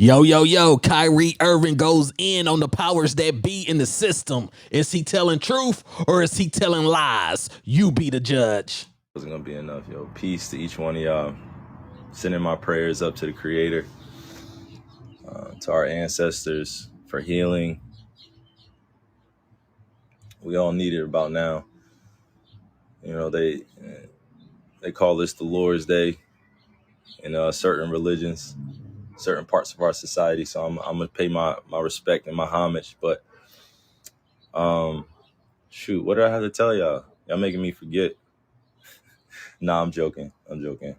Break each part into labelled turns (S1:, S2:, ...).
S1: Yo, yo, yo, Kyrie Irving goes in on the powers that be in the system. Is he telling truth or is he telling lies? You be the judge.
S2: Wasn't gonna be enough, yo. Peace to each one of y'all. Sending my prayers up to the Creator, to our ancestors for healing. We all need it about now. You know, they call this the Lord's Day in certain religions, certain parts of our society. So I'm gonna pay my respect and my homage. But shoot, what did I have to tell y'all? Y'all making me forget. Nah, I'm joking. You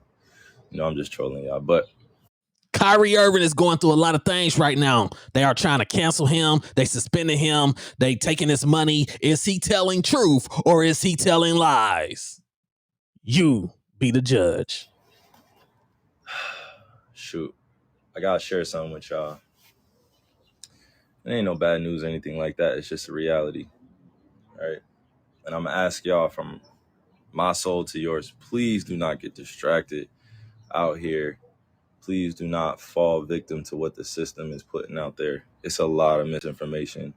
S2: know, I'm just trolling y'all. But
S1: Kyrie Irving is going through a lot of things right now. They are trying to cancel him. They suspended him. They taking his money. Is he telling truth or is he telling lies? You be the judge.
S2: shoot, I gotta share something with y'all. It ain't no bad news or anything like that. It's just a reality, right? And I'm gonna ask y'all from my soul to yours, please do not get distracted out here. Please do not fall victim to what the system is putting out there. It's a lot of misinformation.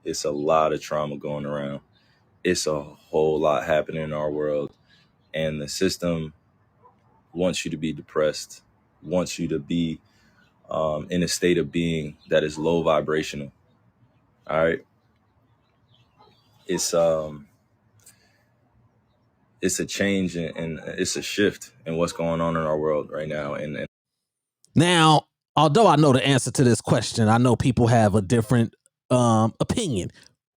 S2: It's a lot of trauma going around. It's a whole lot happening in our world. And the system wants you to be depressed, wants you to be in a state of being that is low vibrational. All right. It's a change and it's a shift in what's going on in our world right now. And
S1: Now, although I know the answer to this question, I know people have a different opinion.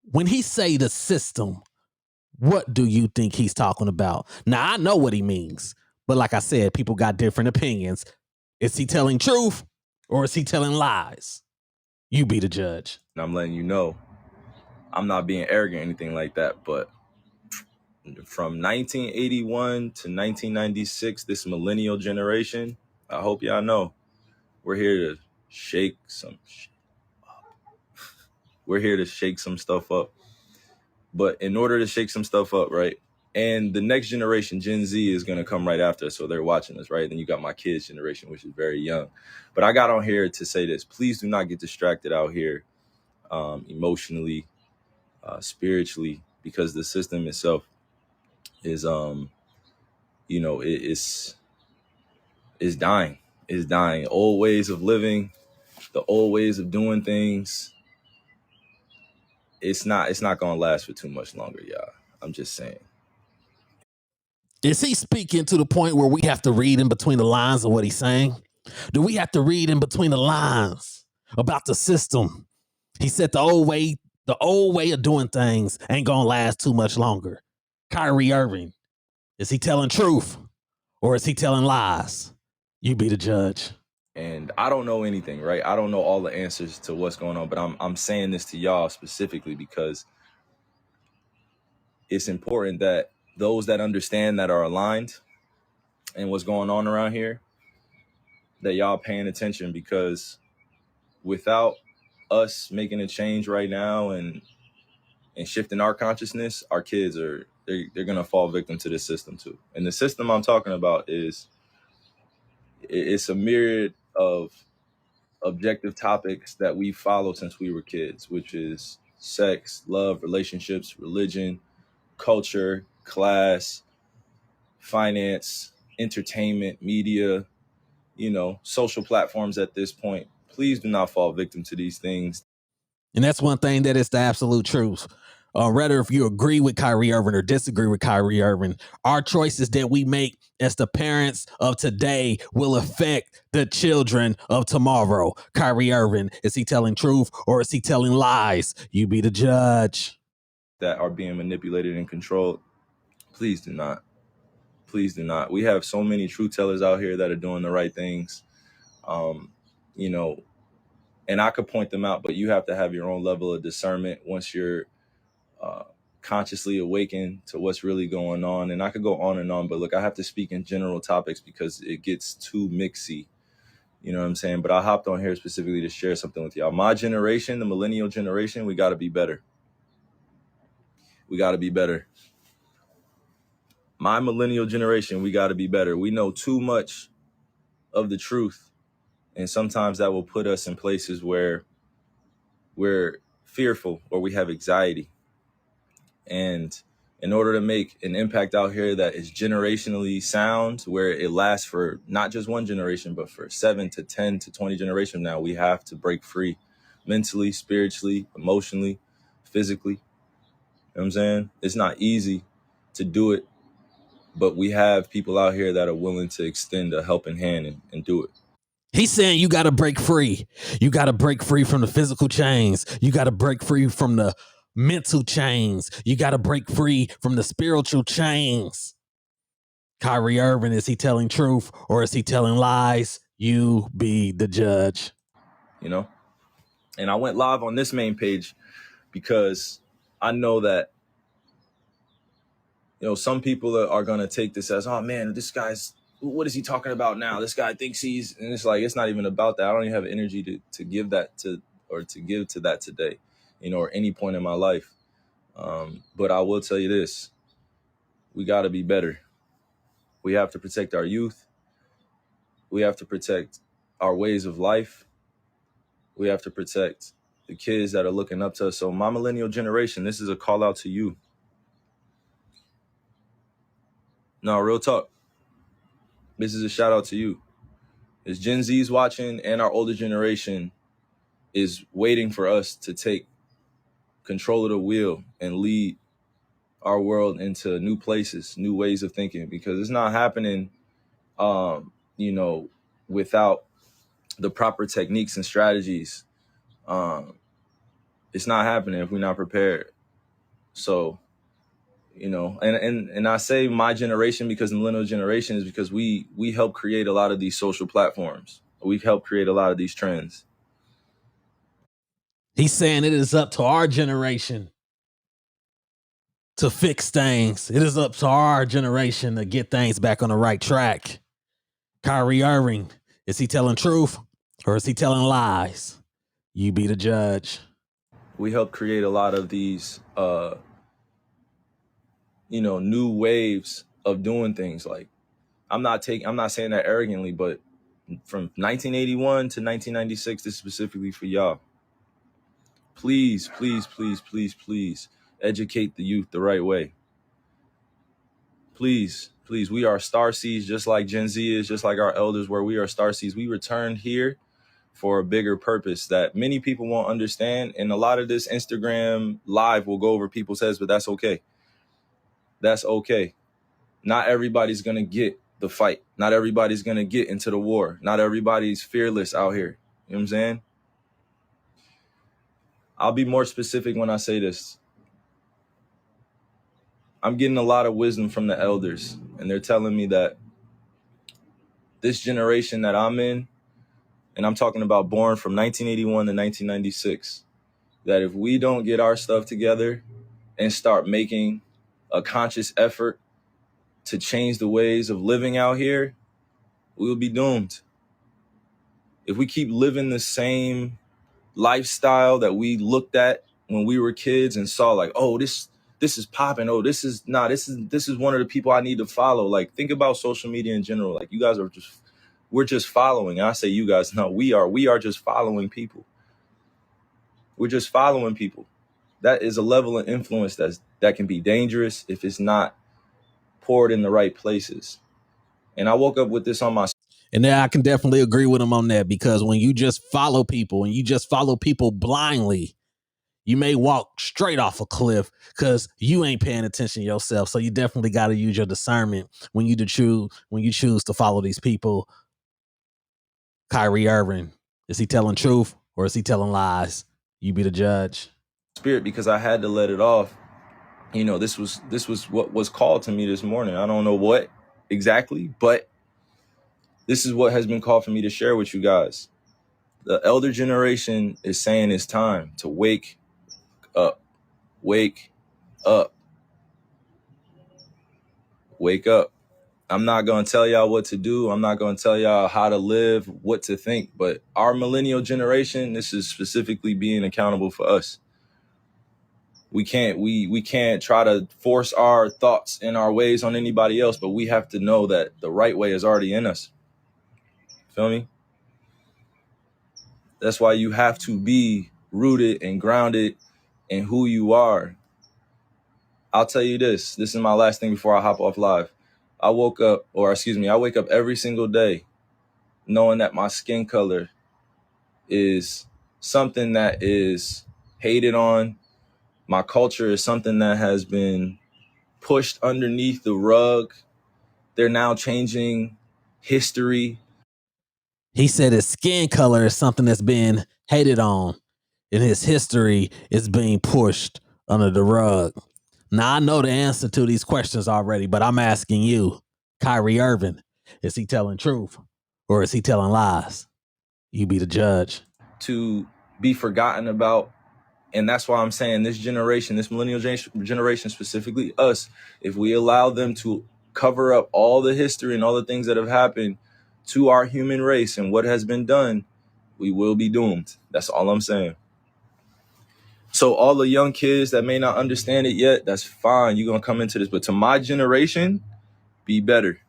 S1: When he say the system, what do you think he's talking about? Now, I know what he means, but like I said, people got different opinions. Is he telling truth or is he telling lies? You be the judge.
S2: I'm letting you know, I'm not being arrogant or anything like that, but from 1981 to 1996, this millennial generation, I hope y'all know, we're here to shake some shit up. We're here to shake some stuff up. But in order to shake some stuff up, right? And the next generation, Gen Z, is going to come right after us. So they're watching us, right? Then you got my kids' generation, which is very young. But I got on here to say this. Please do not get distracted out here emotionally, spiritually, because the system itself is, is dying. Is dying. Old ways of living, the old ways of doing things. It's not going to last for too much longer, y'all. I'm just saying.
S1: Is he speaking to the point where we have to read in between the lines of what he's saying? Do we have to read in between the lines about the system? He said the old way of doing things ain't gonna last too much longer. Kyrie Irving, is he telling truth or is he telling lies? You be the judge.
S2: And I don't know anything, right? I don't know all the answers to what's going on, but I'm saying this to y'all specifically because it's important that those that understand, that are aligned and what's going on around here, that y'all paying attention, because without us making a change right now and shifting our consciousness, our kids they're gonna fall victim to this system too. And the system I'm talking about it's a myriad of objective topics that we followed since we were kids, which is sex, love, relationships, religion, culture, class, finance, entertainment, media, social platforms at this point. Please do not fall victim to these things.
S1: And that's one thing that is the absolute truth. Rather, if you agree with Kyrie Irving or disagree with Kyrie Irving, our choices that we make as the parents of today will affect the children of tomorrow. Kyrie Irving, is he telling truth or is he telling lies? You be the judge.
S2: That are being manipulated and controlled, please do not. Please do not. We have so many truth tellers out here that are doing the right things. You know, and I could point them out, but you have to have your own level of discernment once you're consciously awakened to what's really going on. And I could go on and on, but look, I have to speak in general topics because it gets too mixy. You know what I'm saying? But I hopped on here specifically to share something with y'all. My generation, the millennial generation, we got to be better. We got to be better. My millennial generation, we got to be better. We know too much of the truth And sometimes that will put us in places where we're fearful or we have anxiety. And in order to make an impact out here that is generationally sound, where it lasts for not just one generation, but for 7 to 10 to 20 generations now, we have to break free mentally, spiritually, emotionally, physically. You know what I'm saying? It's not easy to do it, but we have people out here that are willing to extend a helping hand and do it.
S1: He's saying you got to break free. You got to break free from the physical chains. You got to break free from the mental chains. You got to break free from the spiritual chains. Kyrie Irving, is he telling truth or is he telling lies? You be the judge.
S2: You know? And I went live on this main page because I know that, you know, some people are going to take this as, oh man, this guy's, what is he talking about now? This guy thinks he's, and it's like, it's not even about that. I don't even have energy to give that to, or to give to that today, you know, or any point in my life. But I will tell you this, we got to be better. We have to protect our youth. We have to protect our ways of life. We have to protect the kids that are looking up to us. So my millennial generation, this is a call out to you. No, real talk. This is a shout out to you. As Gen Z's watching and our older generation is waiting for us to take control of the wheel and lead our world into new places, new ways of thinking, because it's not happening, you know, without the proper techniques and strategies. It's not happening if we're not prepared. So, you know, and I say my generation because the millennial generation is because we help create a lot of these social platforms. We help create a lot of these trends.
S1: He's saying it is up to our generation to fix things. It is up to our generation to get things back on the right track. Kyrie Irving, is he telling truth or is he telling lies? You be the judge.
S2: We help create a lot of these, you know, new waves of doing things. Like I'm not saying that arrogantly, but from 1981 to 1996, this is specifically for y'all. Please, please, please, please, please educate the youth the right way. Please, please, we are star seeds just like Gen Z is, just like our elders were. We are star seeds. We returned here for a bigger purpose that many people won't understand. And a lot of this Instagram live will go over people's heads, but that's okay. That's okay. Not everybody's going to get the fight. Not everybody's going to get into the war. Not everybody's fearless out here. You know what I'm saying? I'll be more specific when I say this. I'm getting a lot of wisdom from the elders, and they're telling me that this generation that I'm in, and I'm talking about born from 1981 to 1996, that if we don't get our stuff together and start making a conscious effort to change the ways of living out here, we will be doomed. If we keep living the same lifestyle that we looked at when we were kids and saw like, oh, this is popping. Oh, this is one of the people I need to follow. Like, think about social media in general. Like, you guys we're just following. And I say you guys, no, we are just following people. We're just following people. That is a level of influence that can be dangerous if it's not poured in the right places. And I woke up with this on my.
S1: And then I can definitely agree with him on that, because when you just follow people and you just follow people blindly, you may walk straight off a cliff because you ain't paying attention yourself. So you definitely got to use your discernment when you choose to follow these people. Kyrie Irving, is he telling truth or is he telling lies? You be the judge.
S2: Spirit, because I had to let it off. You know, this was what was called to me this morning. I don't know what exactly, but this is what has been called for me to share with you guys. The elder generation is saying it's time to wake up. Wake up. Wake up. I'm not going to tell y'all what to do. I'm not going to tell y'all how to live, what to think. But our millennial generation, this is specifically being accountable for us. We can't try to force our thoughts and our ways on anybody else, but we have to know that the right way is already in us. Feel me? That's why you have to be rooted and grounded in who you are. I'll tell you this. This is my last thing before I hop off live. I wake up every single day knowing that my skin color is something that is hated on. My culture is something that has been pushed underneath the rug. They're now changing history.
S1: He said his skin color is something that's been hated on, and his history is being pushed under the rug. Now, I know the answer to these questions already, but I'm asking you, Kyrie Irving, is he telling truth or is he telling lies? You be the judge.
S2: To be forgotten about. And that's why I'm saying this generation, this millennial generation, specifically us, if we allow them to cover up all the history and all the things that have happened to our human race and what has been done, we will be doomed. That's all I'm saying. So all the young kids that may not understand it yet, that's fine. You're going to come into this. But to my generation, be better.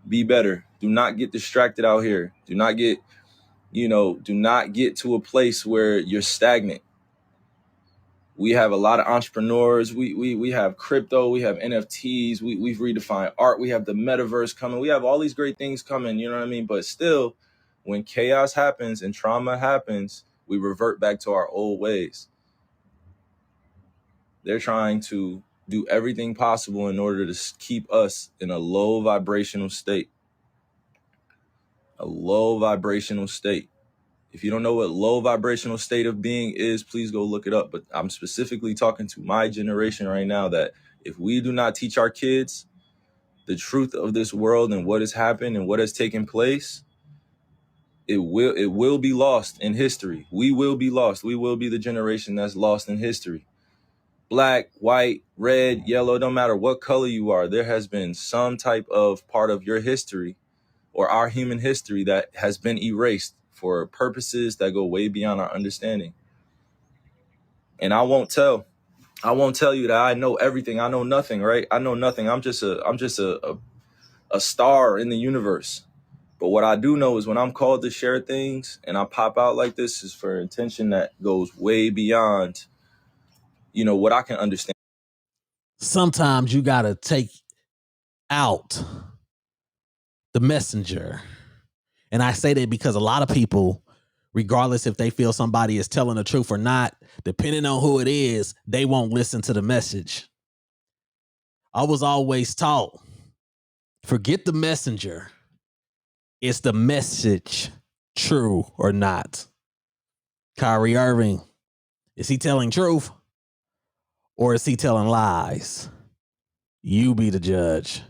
S2: Be better. Do not get distracted out here. Do not get to a place where you're stagnant. We have a lot of entrepreneurs. We have crypto. We have NFTs. We've redefined art. We have the metaverse coming. We have all these great things coming. You know what I mean? But still, when chaos happens and trauma happens, we revert back to our old ways. They're trying to do everything possible in order to keep us in a low vibrational state. A low vibrational state. If you don't know what low vibrational state of being is, please go look it up. But I'm specifically talking to my generation right now that if we do not teach our kids the truth of this world and what has happened and what has taken place, it will be lost in history. We will be lost. We will be the generation that's lost in history. Black, white, red, yellow, don't matter what color you are, there has been some type of part of your history or our human history that has been erased for purposes that go way beyond our understanding. And I won't tell you that I know everything. I know nothing, right? I know nothing. I'm just a star in the universe. But what I do know is when I'm called to share things and I pop out like this is for intention that goes way beyond, what I can understand.
S1: Sometimes you got to take out the messenger. And I say that because a lot of people, regardless if they feel somebody is telling the truth or not, depending on who it is, they won't listen to the message. I was always taught, forget the messenger. Is the message true or not? Kyrie Irving, is he telling truth or is he telling lies? You be the judge.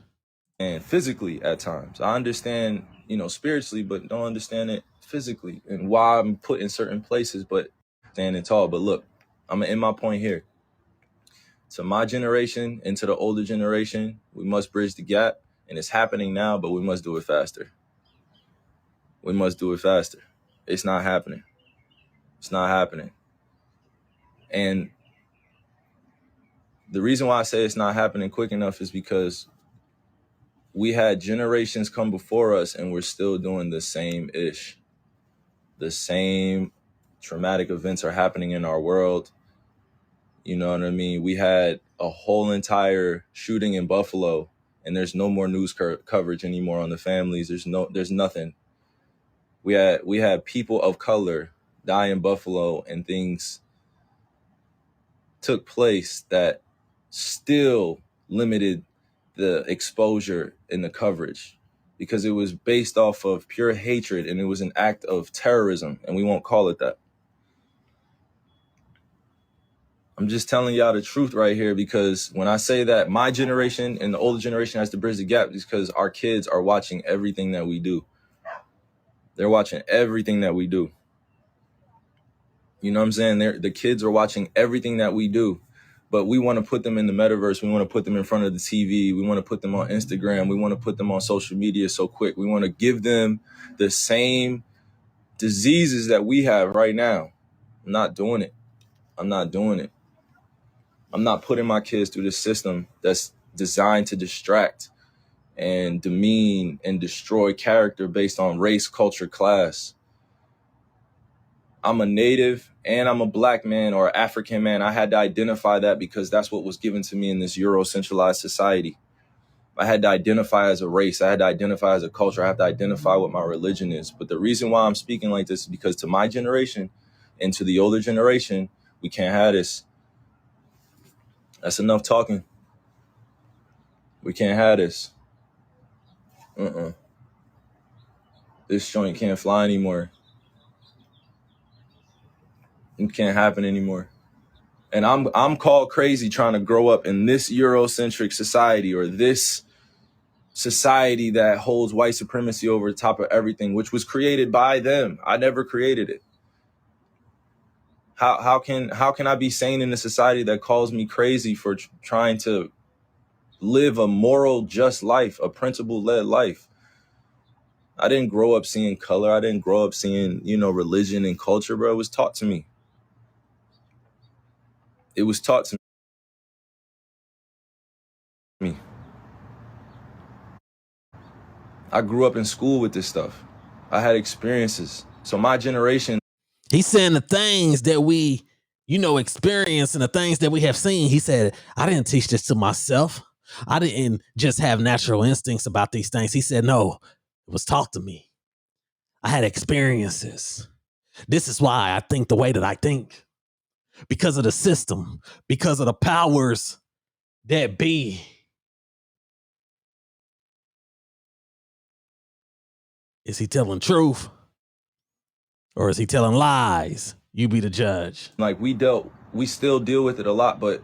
S2: And physically at times, I understand, spiritually, but don't understand it physically and why I'm put in certain places, but standing tall. But look, I'm gonna end my point here. To my generation and to the older generation, we must bridge the gap, and it's happening now, but we must do it faster. We must do it faster. It's not happening. It's not happening. And the reason why I say it's not happening quick enough is because we had generations come before us and we're still doing the same ish. The same traumatic events are happening in our world. You know what I mean? We had a whole entire shooting in Buffalo and there's no more news coverage anymore on the families. There's nothing. We had people of color die in Buffalo and things took place that still limited the exposure and the coverage because it was based off of pure hatred and it was an act of terrorism, and we won't call it that. I'm just telling y'all the truth right here, because when I say that my generation and the older generation has to bridge the gap, it's because our kids are watching everything that we do. They're watching everything that we do. You know what I'm saying? The kids are watching everything that we do. But we want to put them in the metaverse. We want to put them in front of the TV. We want to put them on Instagram. We want to put them on social media so quick. We want to give them the same diseases that we have right now. I'm not doing it. I'm not doing it. I'm not putting my kids through this system that's designed to distract and demean and destroy character based on race, culture, class. I'm a native and I'm a black man or African man. I had to identify that because that's what was given to me in this Euro-centralized society. I had to identify as a race. I had to identify as a culture. I have to identify what my religion is. But the reason why I'm speaking like this is because to my generation and to the older generation, we can't have this. That's enough talking. We can't have this. This joint can't fly anymore. It can't happen anymore. And I'm called crazy trying to grow up in this Eurocentric society or this society that holds white supremacy over the top of everything, which was created by them. I never created it. How can I be sane in a society that calls me crazy for trying to live a moral, just life, a principle-led life? I didn't grow up seeing color. I didn't grow up seeing, religion and culture, bro. It was taught to me. It was taught to me. I grew up in school with this stuff. I had experiences. So my generation.
S1: He's saying the things that we, experience and the things that we have seen. He said, I didn't teach this to myself. I didn't just have natural instincts about these things. He said, no, it was taught to me. I had experiences. This is why I think the way that I think. Because of the system, because of the powers that be. Is he telling truth? Or is he telling lies? You be the judge.
S2: Like we still deal with it a lot, but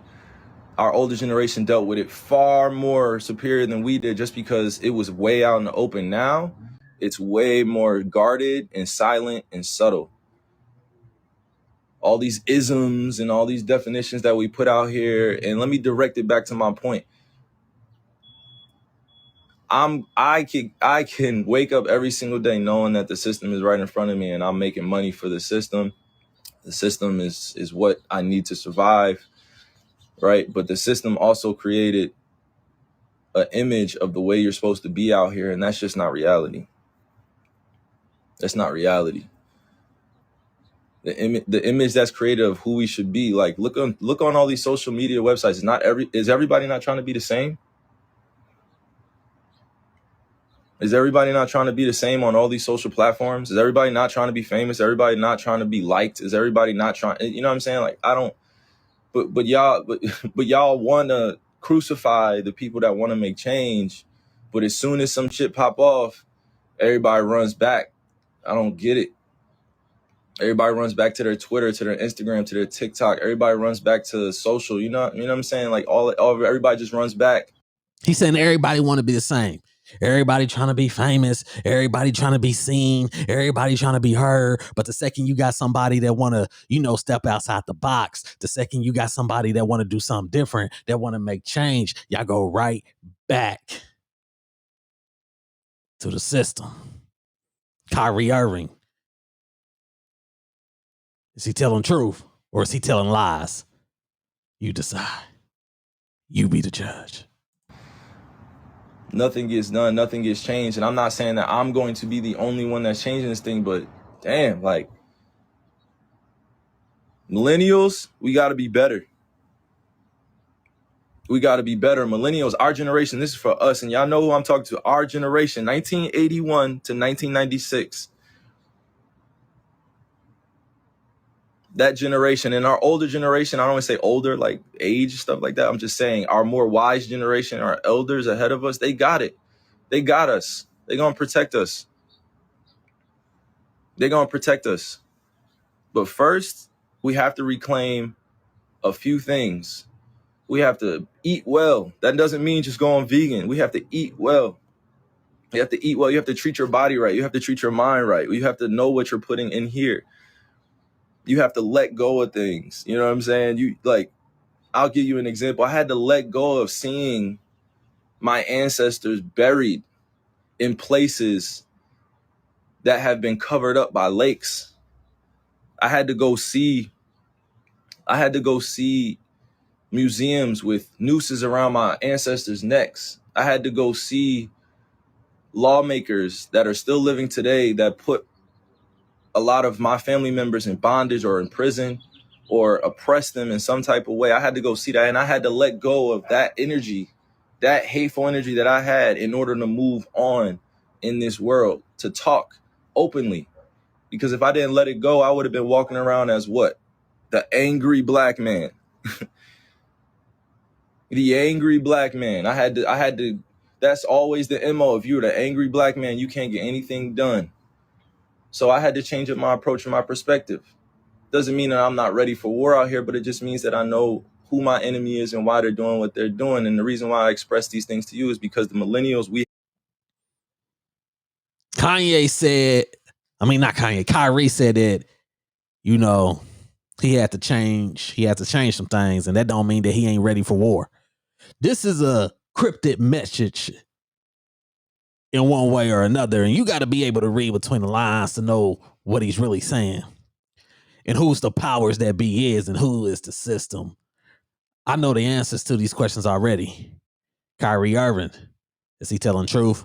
S2: our older generation dealt with it far more superior than we did just because it was way out in the open. Now, it's way more guarded and silent and subtle. All these isms and all these definitions that we put out here. And let me direct it back to my point. I can wake up every single day knowing that the system is right in front of me and I'm making money for the system. The system is what I need to survive, right? But the system also created an image of the way you're supposed to be out here, and that's just not reality. That's not reality. The image that's created of who we should be, like look on all these social media websites. Is everybody not trying to be the same? Is everybody not trying to be the same on all these social platforms? Is everybody not trying to be famous? Everybody not trying to be liked? Is everybody not trying? You know what I'm saying? Like I don't. But y'all want to crucify the people that want to make change. But as soon as some shit pop off, everybody runs back. I don't get it. Everybody runs back to their Twitter, to their Instagram, to their TikTok. Everybody runs back to social. You know what I'm saying? Like everybody just runs back.
S1: He's saying everybody want to be the same. Everybody trying to be famous. Everybody trying to be seen. Everybody trying to be heard. But the second you got somebody that want to, step outside the box, the second you got somebody that want to do something different, that want to make change, y'all go right back to the system. Kyrie Irving. Is he telling truth or is he telling lies? You decide. You be the judge.
S2: Nothing gets done. Nothing gets changed. And I'm not saying that I'm going to be the only one that's changing this thing, but damn, like millennials, we got to be better. We got to be better. Millennials, our generation, this is for us. And y'all know who I'm talking to. Our generation, 1981 to 1996. That generation and our older generation, I don't want to say older, like age, stuff like that. I'm just saying our more wise generation, our elders ahead of us, they got it. They got us. They're going to protect us. They're going to protect us. But first, we have to reclaim a few things. We have to eat well. That doesn't mean just going vegan. We have to eat well. You have to eat well. You have to treat your body right. You have to treat your mind right. You have to know what you're putting in here. You have to let go of things. You know what I'm saying? I'll give you an example. I had to let go of seeing my ancestors buried in places that have been covered up by lakes. I had to go see museums with nooses around my ancestors' necks. I had to go see lawmakers that are still living today that put a lot of my family members in bondage or in prison or oppress them in some type of way. I had to go see that, and I had to let go of that energy, that hateful energy that I had, in order to move on in this world, to talk openly. Because if I didn't let it go, I would have been walking around as what? The angry black man. The angry black man. I had to, that's always the MO. If you're the angry black man, you can't get anything done. So I had to change up my approach and my perspective. Doesn't mean that I'm not ready for war out here, but it just means that I know who my enemy is and why they're doing what they're doing. And the reason why I express these things to you is because the millennials,
S1: Kanye said, I mean, not Kanye, Kyrie said that, you know, he had to change some things, and that don't mean that he ain't ready for war. This is a cryptic message in one way or another, and you got to be able to read between the lines to know what he's really saying and who's the powers that be is and who is the system. I know the answers to these questions already. Kyrie Irving, is he telling truth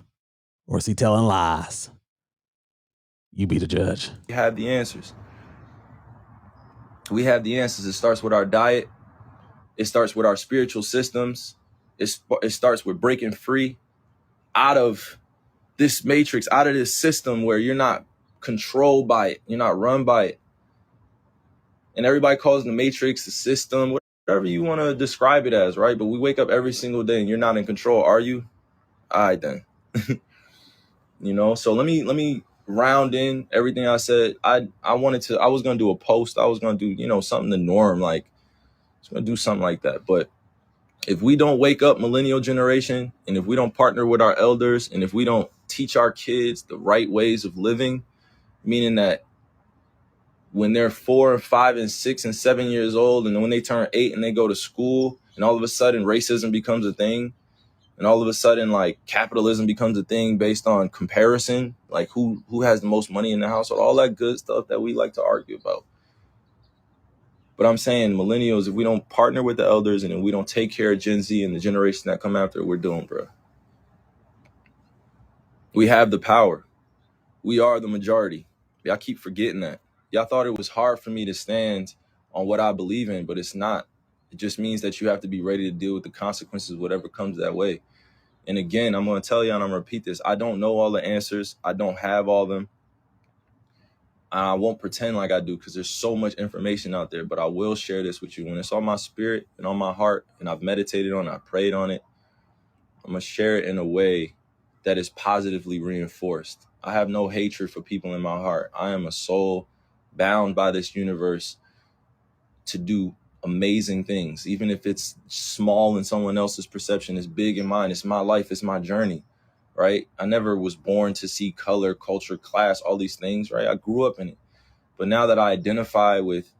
S1: or is he telling lies? You be the judge.
S2: We have the answers. We have the answers. It starts with our diet. It starts with our spiritual systems. It starts with breaking free out of this matrix, out of this system where you're not controlled by it. You're not run by it. And everybody calls the matrix, the system, whatever you want to describe it as, right? But we wake up every single day and you're not in control, are you? All right, then. You know, so let me round in everything I said. I was going to do a post. I was going to do, something the norm, like I was going to do something like that. But if we don't wake up, millennial generation, and if we don't partner with our elders, and if we don't teach our kids the right ways of living, meaning that when they're 4 and 5 and 6 and 7 years old, and then when they turn 8 and they go to school, and all of a sudden racism becomes a thing, and all of a sudden like capitalism becomes a thing based on comparison, like who has the most money in the household, all that good stuff that we like to argue about. But I'm saying millennials, if we don't partner with the elders and if we don't take care of Gen Z and the generation that come after, we're doomed, bro. We have the power. We are the majority. Y'all keep forgetting that. Y'all thought it was hard for me to stand on what I believe in, but it's not. It just means that you have to be ready to deal with the consequences, whatever comes that way. And again, I'm going to tell you, and I'm going to repeat this. I don't know all the answers. I don't have all of them. I won't pretend like I do because there's so much information out there, but I will share this with you. When it's on my spirit and on my heart and I've meditated on it, I prayed on it, I'm going to share it in a way that is positively reinforced. I have no hatred for people in my heart. I am a soul bound by this universe to do amazing things. Even if it's small in someone else's perception, it's big in mine. It's my life. It's my journey, right? I never was born to see color, culture, class, all these things, right? I grew up in it. But now that I identify with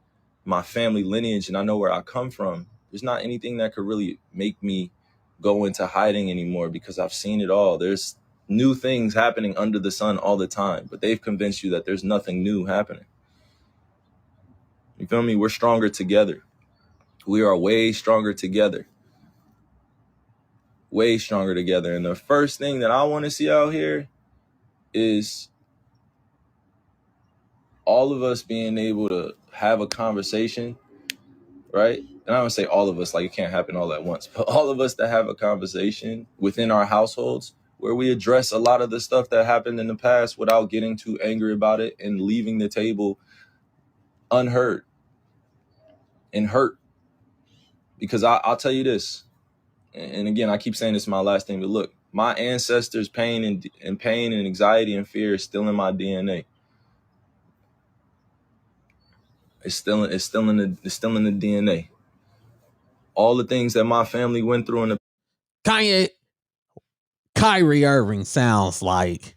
S2: my family lineage and I know where I come from, there's not anything that could really make me go into hiding anymore because I've seen it all. There's new things happening under the sun all the time, but they've convinced you that there's nothing new happening. You feel me? We're stronger together. We are way stronger together. Way stronger together. And the first thing that I want to see out here is all of us being able to have a conversation, right? And I don't say all of us, like it can't happen all at once, but all of us that have a conversation within our households where we address a lot of the stuff that happened in the past without getting too angry about it and leaving the table unheard and hurt. Because I'll tell you this, and again, I keep saying this is my last thing, but look, my ancestors' pain and pain and anxiety and fear is still in my DNA. It's still in the DNA. All the things that my family went through in the
S1: Kyrie Irving sounds like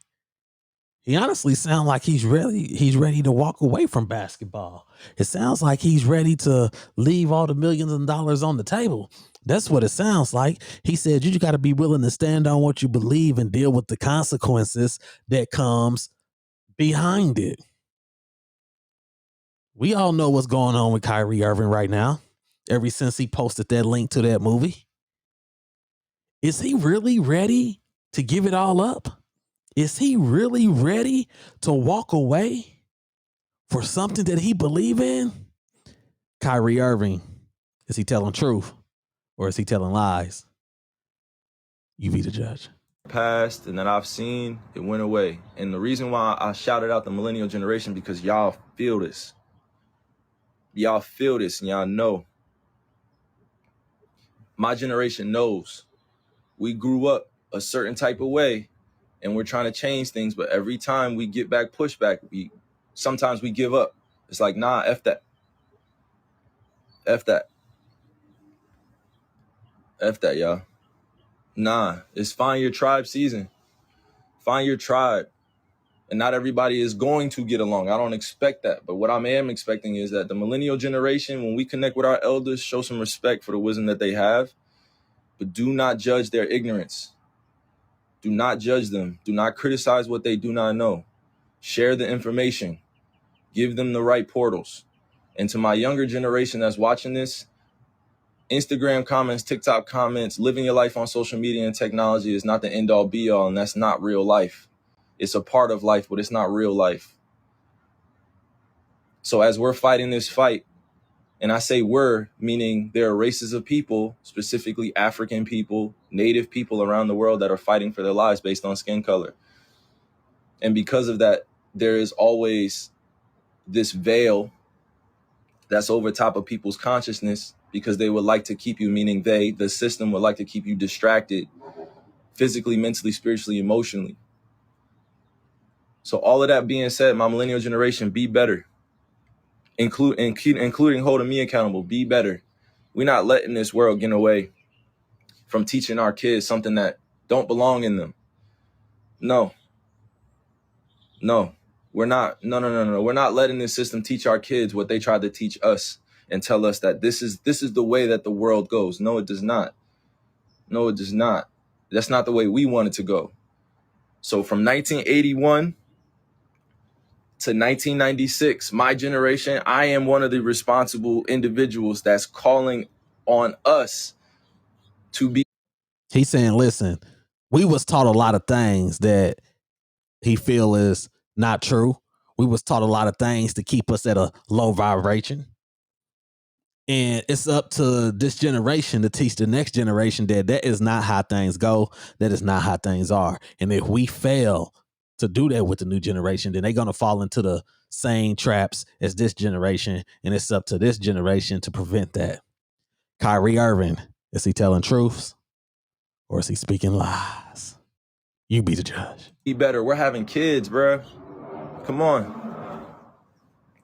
S1: he honestly sounds like he's ready to walk away from basketball. It sounds like he's ready to leave all the millions of dollars on the table. That's what it sounds like. He said you just got to be willing to stand on what you believe and deal with the consequences that comes behind it. We all know what's going on with Kyrie Irving right now, ever since he posted that link to that movie. Is he really ready to give it all up? Is he really ready to walk away? for something that he believe in? Kyrie Irving, is he telling truth or is he telling lies? You be the judge.
S2: Past and that I've seen, it went away. And the reason why I shouted out the millennial generation, because y'all feel this. Y'all feel this and y'all know. My generation knows. We grew up a certain type of way and we're trying to change things, but every time we get back pushback, sometimes we give up. It's like, nah, F that. F that. F that, y'all. Nah, it's find your tribe season. Find your tribe. And not everybody is going to get along. I don't expect that. But what I am expecting is that the millennial generation, when we connect with our elders, show some respect for the wisdom that they have, but do not judge their ignorance. Do not judge them. Do not criticize what they do not know. Share the information. Give them the right portals. And to my younger generation that's watching this, Instagram comments, TikTok comments, living your life on social media and technology is not the end all be all, and that's not real life. It's a part of life, but it's not real life. So as we're fighting this fight, and I say we're, meaning there are races of people, specifically African people, native people around the world that are fighting for their lives based on skin color. And because of that, there is always this veil that's over top of people's consciousness because they would like to keep you, meaning the system would like to keep you distracted physically, mentally, spiritually, emotionally. So all of that being said, my millennial generation, be better. Including holding me accountable, be better. We're not letting this world get away from teaching our kids something that don't belong in them. No, we're not. No. We're not letting this system teach our kids what they tried to teach us and tell us that this is the way that the world goes. No, it does not. No, it does not. That's not the way we want it to go. So from 1981 to 1996, my generation, I am one of the responsible individuals that's calling on us to be.
S1: He's saying, listen, we was taught a lot of things that he feel is not true. We was taught a lot of things to keep us at a low vibration. And it's up to this generation to teach the next generation that that is not how things go. That is not how things are. And if we fail to do that with the new generation, then they're going to fall into the same traps as this generation. And it's up to this generation to prevent that. Kyrie Irving, is he telling truths or is he speaking lies? You be the judge.
S2: Be better. We're having kids, bro. Come on.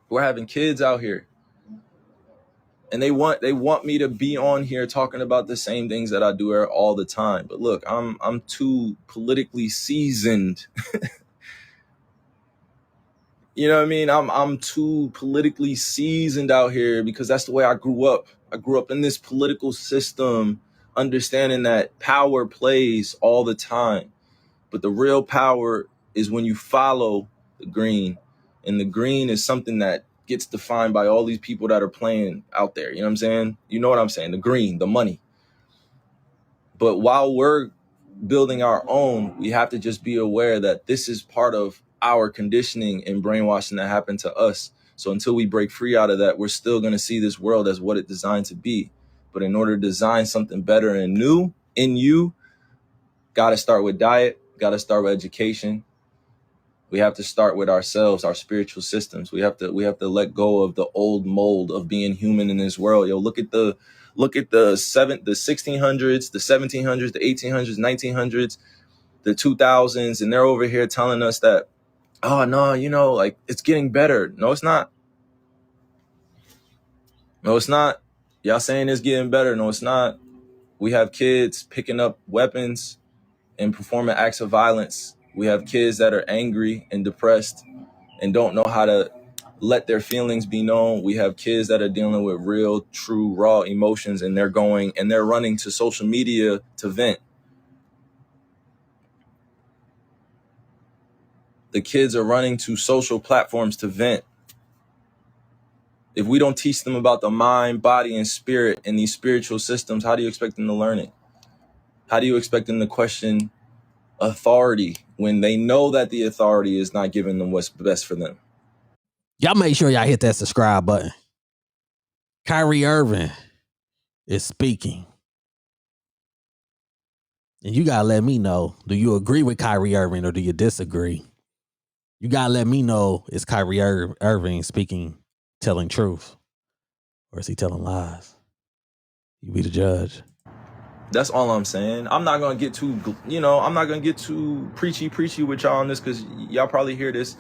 S2: We're having kids out here. And they want me to be on here talking about the same things that I do all the time. But look, I'm too politically seasoned. You know what I mean? I'm too politically seasoned out here because that's the way I grew up. I grew up in this political system, understanding that power plays all the time. But the real power is when you follow the green. And the green is something that gets defined by all these people that are playing out there. You know what I'm saying? You know what I'm saying? The green, the money. But while we're building our own, we have to just be aware that this is part of our conditioning and brainwashing that happened to us. So until we break free out of that, we're still going to see this world as what it's designed to be. But in order to design something better and new in you, got to start with diet, got to start with education. We have to start with ourselves, our spiritual systems. We have to let go of the old mold of being human in this world. Yo, look at the 1600s, the 1700s, the 1800s, 1900s, the 2000s, and they're over here telling us that, oh no, like it's getting better. No, it's not. No, it's not. Y'all saying it's getting better. No, it's not. We have kids picking up weapons and performing acts of violence. We have kids that are angry and depressed and don't know how to let their feelings be known. We have kids that are dealing with real, true, raw emotions, and they're running to social media to vent. The kids are running to social platforms to vent. If we don't teach them about the mind, body, and spirit and these spiritual systems, how do you expect them to learn it? How do you expect them to question authority when they know that the authority is not giving them what's best for them?
S1: Y'all make sure y'all hit that subscribe button. Kyrie Irving is speaking. And you gotta let me know, do you agree with Kyrie Irving or do you disagree? You gotta let me know, is Kyrie Irving speaking, telling truth? Or is he telling lies? You be the judge.
S2: That's all I'm saying. I'm not gonna get too, I'm not gonna get too preachy with y'all on this, because y'all probably hear this,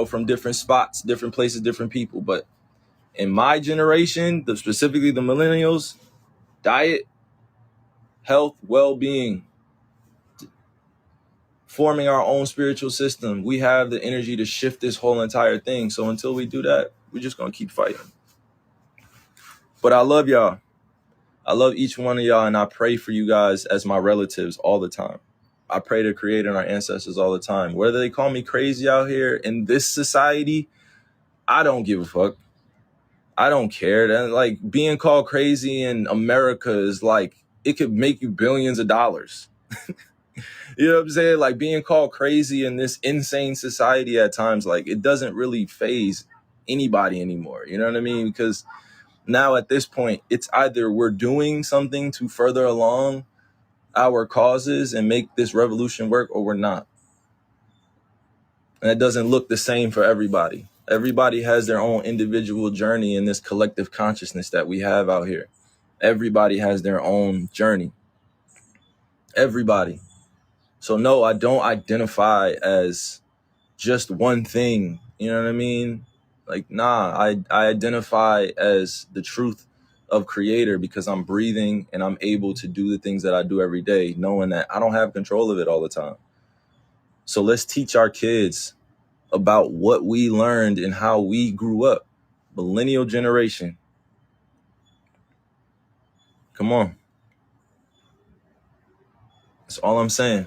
S2: from different spots, different places, different people. But in my generation, specifically the millennials, diet, health, well-being, forming our own spiritual system, we have the energy to shift this whole entire thing. So until we do that, we're just gonna keep fighting. But I love y'all. I love each one of y'all, and I pray for you guys as my relatives all the time. I pray to Creator and our ancestors all the time. Whether they call me crazy out here in this society, I don't give a fuck. I don't care. And like, being called crazy in America is like, it could make you billions of dollars. You know what I'm saying? Like, being called crazy in this insane society at times, like, it doesn't really faze anybody anymore. You know what I mean? Because now at this point, it's either we're doing something to further along our causes and make this revolution work, or we're not. And it doesn't look the same for everybody. Everybody has their own individual journey in this collective consciousness that we have out here. Everybody has their own journey. Everybody. So no, I don't identify as just one thing. You know what I mean? Like, nah, I identify as the truth of Creator, because I'm breathing and I'm able to do the things that I do every day, knowing that I don't have control of it all the time. So let's teach our kids about what we learned and how we grew up. Millennial generation. Come on. That's all I'm saying.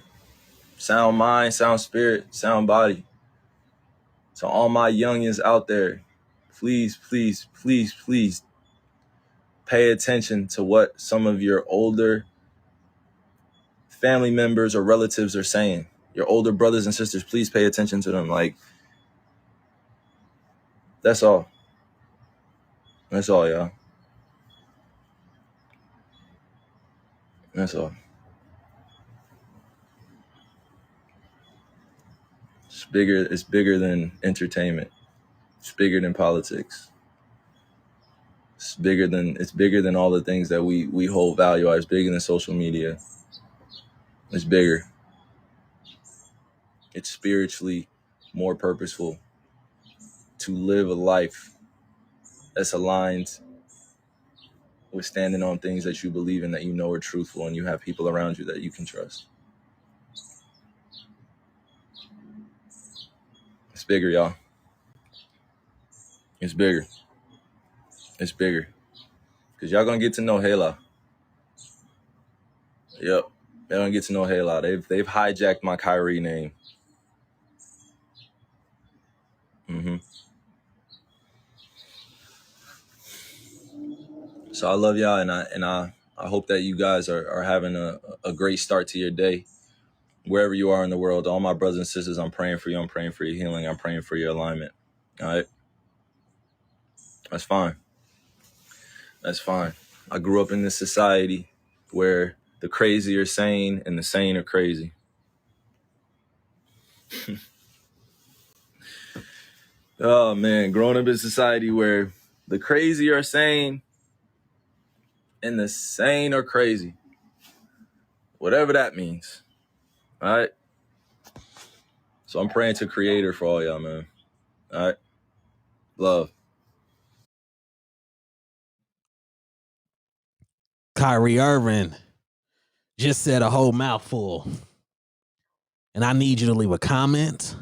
S2: Sound mind, sound spirit, sound body. So all my youngins out there, please, please, please, please pay attention to what some of your older family members or relatives are saying. Your older brothers and sisters, please pay attention to them. Like, that's all. That's all, y'all. That's all. It's bigger than entertainment. It's bigger than politics. It's bigger than all the things that we hold value. It's bigger than social media. It's bigger. It's spiritually more purposeful to live a life that's aligned with standing on things that you believe in, that you know are truthful, and you have people around you that you can trust. It's bigger, y'all. It's bigger. It's bigger. Because y'all gonna get to know Halo. Yep. They're gonna get to know Halo. They've hijacked my Kyrie name. So I love y'all, and I hope that you guys are having a great start to your day. Wherever you are in the world, all my brothers and sisters, I'm praying for you. I'm praying for your healing. I'm praying for your alignment. All right? That's fine. That's fine. I grew up in this society where the crazy are sane and the sane are crazy. Oh, man. Growing up in society where the crazy are sane and the sane are crazy. Whatever that means. All right? So I'm praying to Creator for all y'all, man. All right? Love.
S1: Kyrie Irving just said a whole mouthful. And I need you to leave a comment.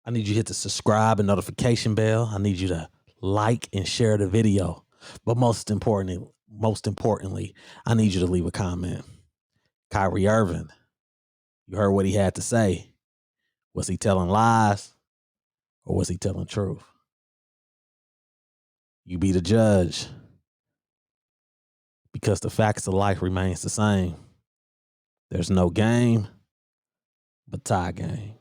S1: I need you to hit the subscribe and notification bell. I need you to like and share the video. But most importantly, I need you to leave a comment. Kyrie Irving, you heard what he had to say. Was he telling lies or was he telling truth? You be the judge, because the facts of life remains the same. There's no game but tie game.